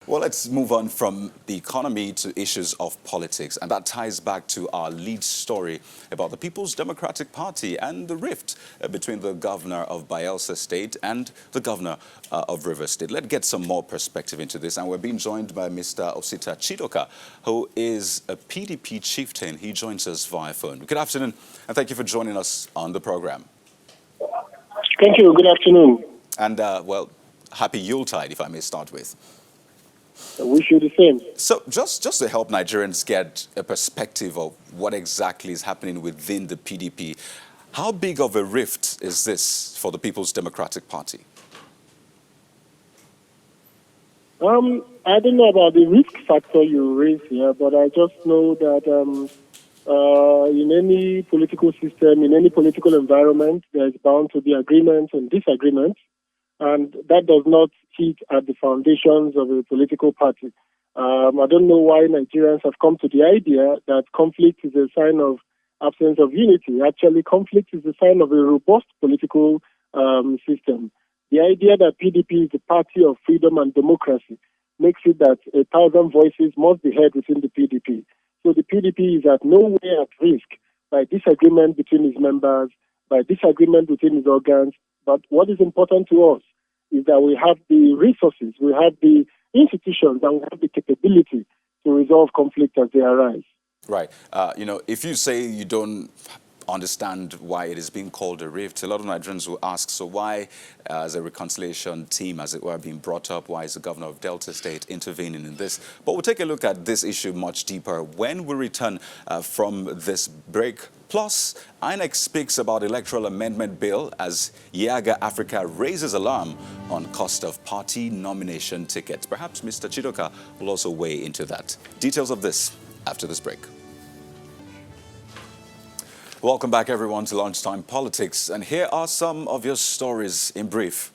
Well, let's move on from the economy to issues of politics, and that ties back to our lead story about the People's Democratic Party and the rift between the governor of Bayelsa State and the governor of Rivers State. Let's get some more perspective into this, and we're being joined by Mr. Osita Chidoka, who is a PDP chieftain. He joins us via phone. Good afternoon, and thank you for joining us on the program. Thank you. Good afternoon. And, well, happy Yuletide, if I may start with. I wish you the same. So just to help Nigerians get a perspective of what exactly is happening within the PDP, how big of a rift is this for the People's Democratic Party? I don't know about the risk factor you raise here, but I just know that in any political system, in any political environment, there's bound to be agreements and disagreements, and that does not hit at the foundations of a political party. I don't know why Nigerians have come to the idea that conflict is a sign of absence of unity. Actually, conflict is a sign of a robust political system. The idea that PDP is the party of freedom and democracy makes it that 1,000 voices must be heard within the PDP. So the PDP is at nowhere at risk by disagreement between its members, by disagreement within its organs. But what is important to us is that we have the resources, we have the institutions, and we have the capability to resolve conflict as they arise. Right. If you say you don't understand why it is being called a rift, a lot of Nigerians will ask, so why is a reconciliation team, as it were, being brought up? Why is the governor of Delta State intervening in this? But we'll take a look at this issue much deeper when we return from this break. Plus, INEC speaks about electoral amendment bill as Yaga Africa raises alarm on cost of party nomination tickets. Perhaps Mr. Chidoka will also weigh into that. Details of this after this break. Welcome back, everyone, to Lunchtime Politics. And here are some of your stories in brief.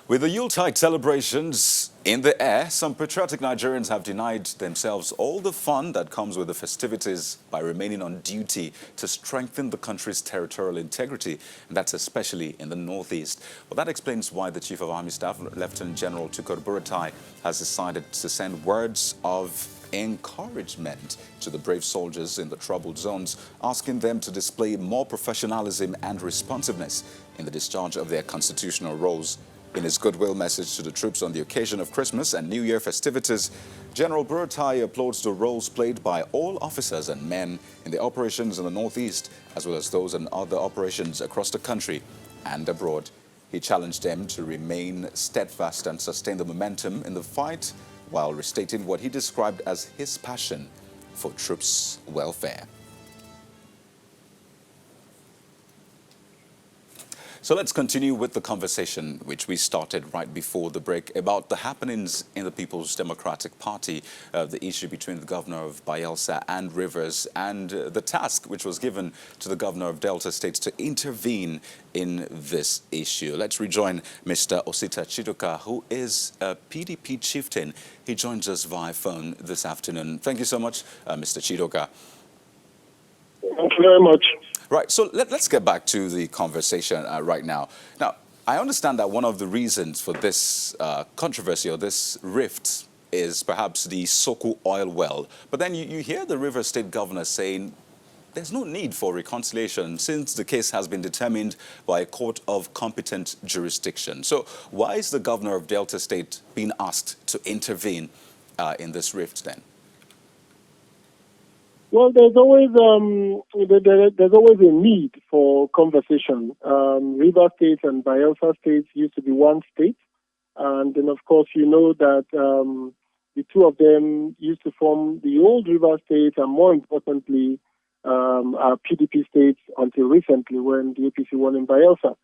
With the Yuletide celebrations in the air, some patriotic Nigerians have denied themselves all the fun that comes with the festivities by remaining on duty to strengthen the country's territorial integrity, and that's especially in the Northeast. Well, that explains why the Chief of Army Staff, Lieutenant General Tukur Buratai, has decided to send words of encouragement to the brave soldiers in the troubled zones, asking them to display more professionalism and responsiveness in the discharge of their constitutional roles. In his goodwill message to the troops on the occasion of Christmas and New Year festivities, General Buratai applauds the roles played by all officers and men in the operations in the Northeast, as well as those in other operations across the country and abroad. He challenged them to remain steadfast and sustain the momentum in the fight, while restating what he described as his passion for troops' welfare. So let's continue with the conversation which we started right before the break about the happenings in the People's Democratic Party, the issue between the governor of Bayelsa and Rivers, and the task which was given to the governor of Delta State to intervene in this issue. Let's rejoin Mr. Osita Chidoka, who is a PDP chieftain. He joins us via phone this afternoon. Thank you so much, Mr. Chidoka. Thank you very much. Right, so let's get back to the conversation right now. Now, I understand that one of the reasons for this controversy or this rift is perhaps the Soko oil well. But then you hear the Rivers State governor saying there's no need for reconciliation since the case has been determined by a court of competent jurisdiction. So why is the governor of Delta State being asked to intervene in this rift then? Well, there's always a need for conversation. River State and Bayelsa State used to be one state, and then of course you know that the two of them used to form the old River State, and more importantly, our PDP states until recently when the APC won in Bayelsa.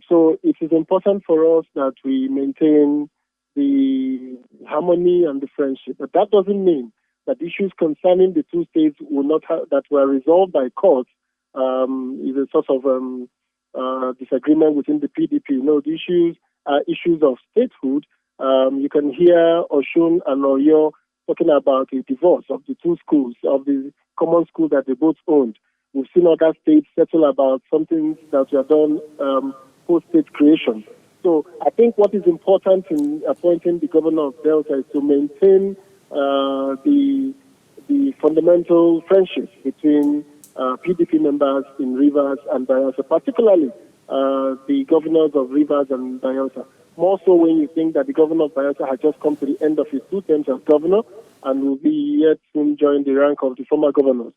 So it is important for us that we maintain the harmony and the friendship, but that doesn't mean that issues concerning the two states will not that were resolved by courts is a sort of disagreement within the PDP. No, the issues are issues of statehood. You can hear Oshun and Oyo talking about a divorce of the two schools, of the common school that they both owned. We've seen other states settle about something that were done post-state creation. So I think what is important in appointing the governor of Delta is to maintain the fundamental friendship between PDP members in Rivers and Bayelsa, particularly the governors of Rivers and Bayelsa. More so when you think that the governor of Bayelsa has just come to the end of his 2 terms as governor and will be yet soon join the rank of the former governors.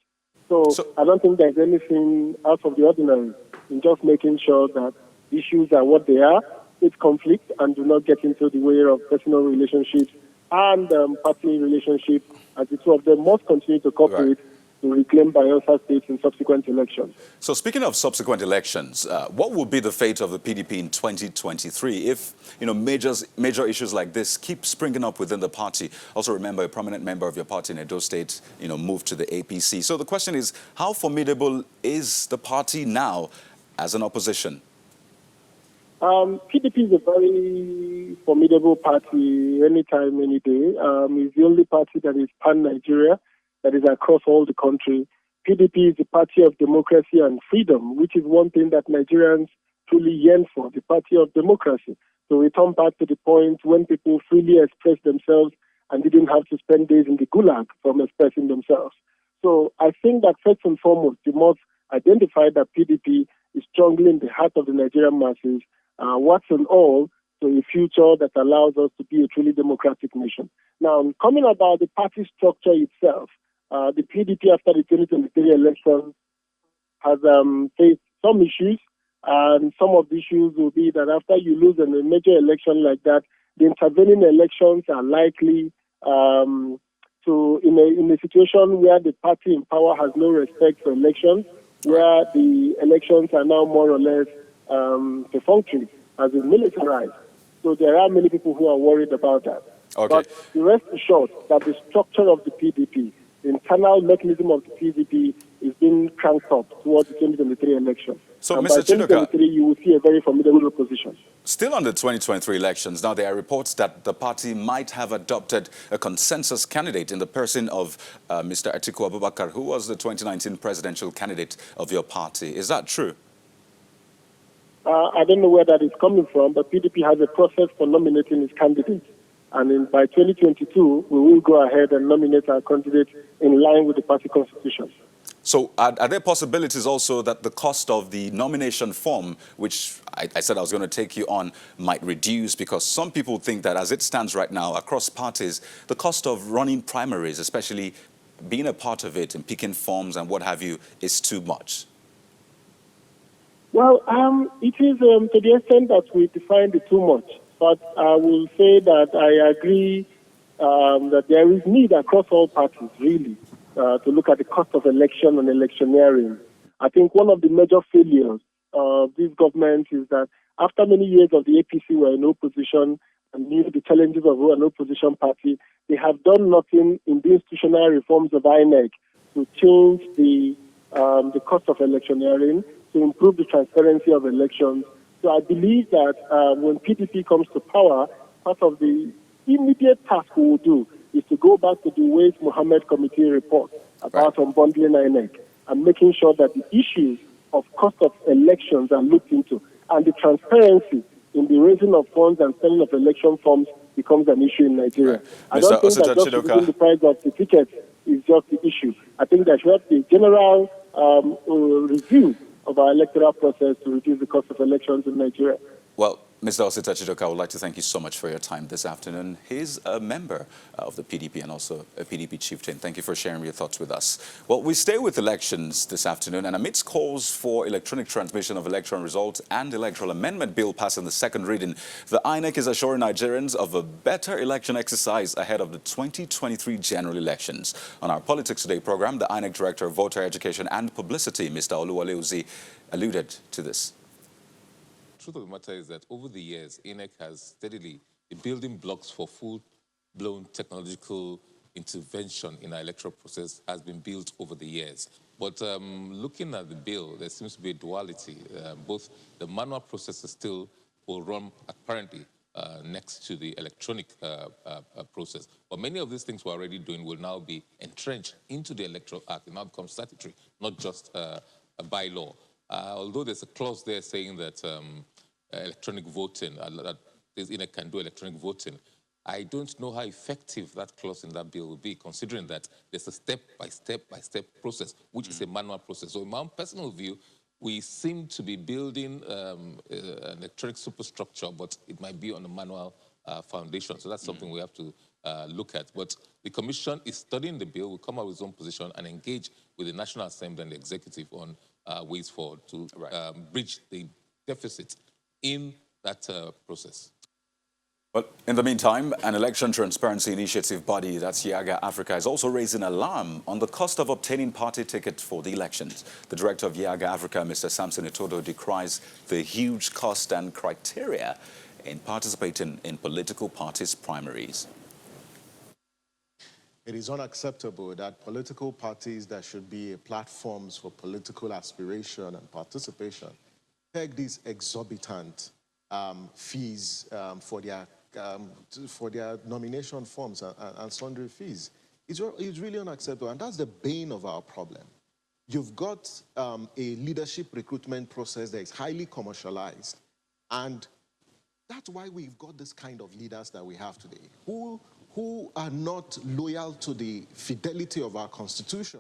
So I don't think there's anything out of the ordinary in just making sure that issues are what they are, it's conflict, and do not get into the way of personal relationships and party relationships, as the two of them must continue to cooperate to reclaim Bayelsa State in subsequent elections. So speaking of subsequent elections, what will be the fate of the PDP in 2023 if major issues like this keep springing up within the party? Also remember, a prominent member of your party in Edo State, moved to the APC. So the question is, how formidable is the party now as an opposition? PDP is a very formidable party anytime, any day. It's the only party that is pan-Nigeria, that is across all the country. PDP is the party of democracy and freedom, which is one thing that Nigerians truly yearn for, the party of democracy. So we turn back to the point when people freely express themselves and didn't have to spend days in the gulag from expressing themselves. So I think that first and foremost, you must identify that PDP is strongly in the heart of the Nigerian masses, what's in all, to a future that allows us to be a truly democratic nation. Now, coming about the party structure itself, the PDP after the 2023 election has faced some issues, and some of the issues will be that after you lose in a major election like that, the intervening elections are likely in a situation where the party in power has no respect for elections, where the elections are now more or less perfunctory, as in militarized. So there are many people who are worried about that. Okay. But the rest assured that the structure of the PDP, the internal mechanism of the PDP is being cranked up towards the 2023 election. So, and Mr. by 2023, you will see a very formidable opposition. Still on the 2023 elections, now there are reports that the party might have adopted a consensus candidate in the person of Mr. Atiku Abubakar, who was the 2019 presidential candidate of your party. Is that true? I don't know where that is coming from, but PDP has a process for nominating its candidates. And by 2022, we will go ahead and nominate our candidate in line with the party constitution. So are there possibilities also that the cost of the nomination form, which I said I was going to take you on, might reduce? Because some people think that as it stands right now across parties, the cost of running primaries, especially being a part of it and picking forms and what have you, is too much. Well, it is to the extent that we define the too much. But I will say that I agree that there is need across all parties, really, to look at the cost of election and electioneering. I think one of the major failures of this government is that after many years of the APC were in opposition and knew the challenges of an opposition party, they have done nothing in the institutional reforms of INEC to change the cost of electioneering, to improve the transparency of elections. So I believe that when PDP comes to power, part of the immediate task we will do is to go back to the Ways Mohammed Committee report about unbundling INEC and making sure that the issues of cost of elections are looked into and the transparency in the raising of funds and selling of election forms becomes an issue in Nigeria. I don't think that just reducing the price of the tickets is just the issue. I think that we have the general review of our electoral process to reduce the cost of elections in Nigeria. Well, Mr. Osita Chidoka, I would like to thank you so much for your time this afternoon. He's a member of the PDP and also a PDP chieftain. Thank you for sharing your thoughts with us. Well, we stay with elections this afternoon, and amidst calls for electronic transmission of election results and electoral amendment bill passing the second reading, the INEC is assuring Nigerians of a better election exercise ahead of the 2023 general elections. On our Politics Today program, the INEC Director of Voter Education and Publicity, Mr. Oluwale Uzi, alluded to this. The truth of the matter is that over the years, INEC has steadily the building blocks for full-blown technological intervention in our electoral process has been built over the years. But looking at the bill, there seems to be a duality. Both the manual processes still will run apparently next to the electronic process. But many of these things we're already doing will now be entrenched into the Electoral Act. It now becomes statutory, not just a bylaw. Although there's a clause there saying that electronic voting, that this INEC can do electronic voting. I don't know how effective that clause in that bill will be, considering that there's a step-by-step process, which is a manual process. So in my own personal view, we seem to be building an electronic superstructure, but it might be on a manual foundation. So that's something we have to look at. But the Commission is studying the bill, will come out with its own position and engage with the National Assembly and the Executive on ways forward to bridge the deficit in that process. Well, in the meantime, an election transparency initiative body, that's Yaga Africa, is also raising alarm on the cost of obtaining party tickets for the elections. The director of Yaga Africa, Mr. Samson Itodo, decries the huge cost and criteria in participating in political parties' primaries. It is unacceptable that political parties that should be platforms for political aspiration and participation peg these exorbitant fees for their nomination forms and sundry fees. It's really unacceptable, and that's the bane of our problem. You've got a leadership recruitment process that is highly commercialized, and that's why we've got this kind of leaders that we have today, who are not loyal to the fidelity of our Constitution,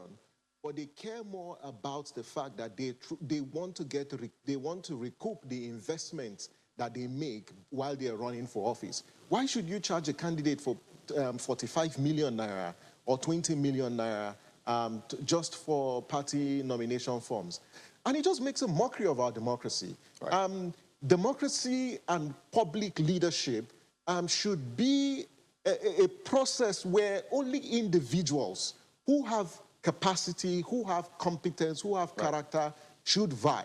but they care more about the fact that they want to recoup the investments that they make while they are running for office. Why should you charge a candidate for 45 million naira or 20 million naira just for party nomination forms? And it just makes a mockery of our democracy. Right. Democracy and public leadership should be a process where only individuals who have capacity, who have competence, who have character should vie.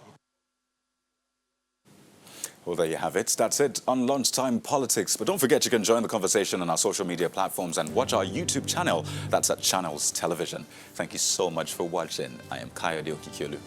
Well, there you have it. That's it on Lunchtime Politics. But don't forget, you can join the conversation on our social media platforms and watch our YouTube channel. That's at Channels Television. Thank you so much for watching. I am Kayode Okikiolu.